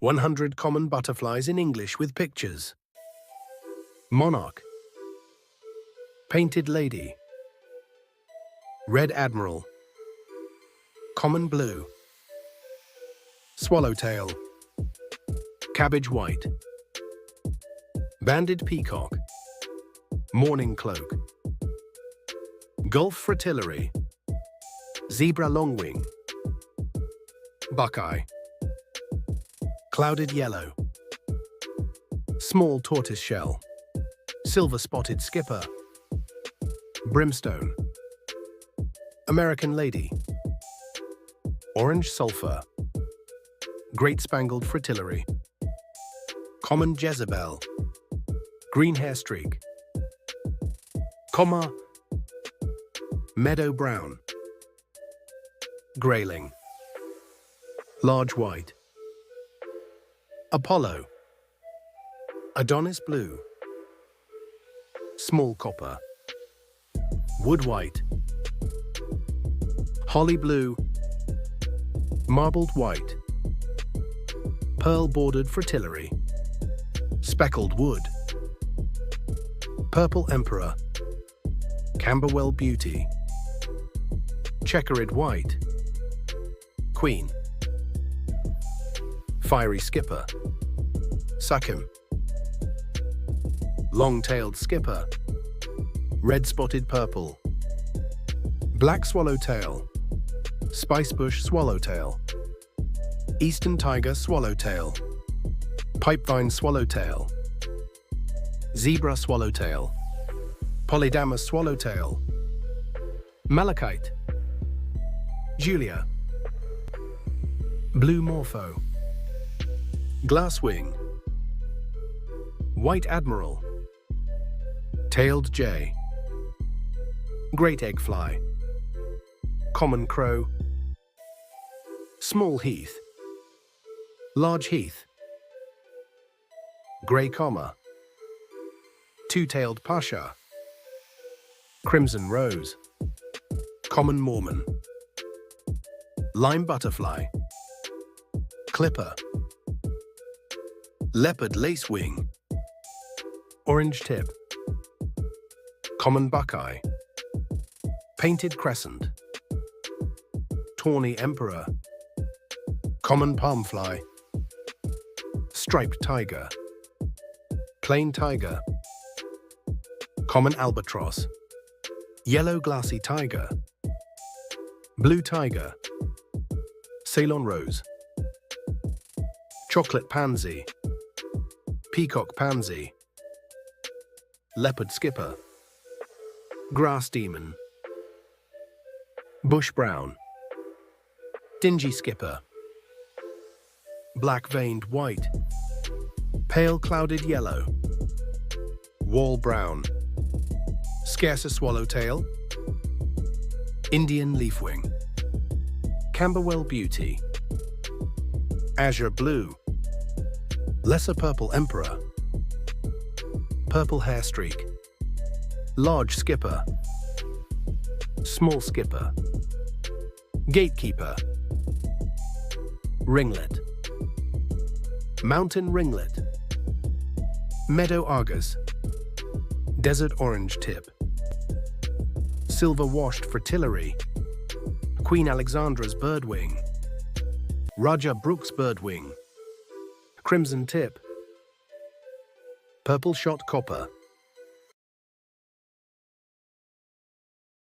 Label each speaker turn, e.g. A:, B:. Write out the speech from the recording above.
A: 100 common butterflies in English with pictures. Monarch, painted lady, red admiral, common blue, swallowtail, cabbage white, banded peacock, mourning cloak, Gulf fritillary, zebra longwing, buckeye, clouded yellow, small tortoiseshell, silver-spotted skipper, brimstone, American lady, orange sulphur, great spangled fritillary, common Jezebel, green hairstreak, comma, meadow brown, grayling, large white, Apollo, Adonis blue, small copper, wood white, holly blue, marbled white, pearl-bordered fritillary, speckled wood, purple emperor, Camberwell beauty, checkered white, queen, fiery skipper, succum, long-tailed skipper, red-spotted purple, black swallowtail, spicebush swallowtail, eastern tiger swallowtail, pipevine swallowtail, zebra swallowtail, polydamas swallowtail, malachite, Julia, blue morpho, glasswing, white admiral, tailed jay, great egg fly, common crow, small heath, large heath, grey comma, two-tailed pasha, crimson rose, common Mormon, lime butterfly, clipper, leopard lacewing, orange tip, common buckeye, painted crescent, tawny emperor, common palmfly, striped tiger, plain tiger, common albatross, yellow glassy tiger, blue tiger, Ceylon rose, chocolate pansy, peacock pansy, leopard skipper, grass demon, bush brown, dingy skipper, black-veined white, pale clouded yellow, wall brown, scarcer swallowtail, Indian leafwing, Camberwell beauty, azure blue, lesser purple emperor, purple hairstreak, large skipper, small skipper, gatekeeper, ringlet, mountain ringlet, meadow argus, desert orange tip, silver-washed fritillary, Queen Alexandra's birdwing, Raja Brooks birdwing, crimson tip, purple shot copper,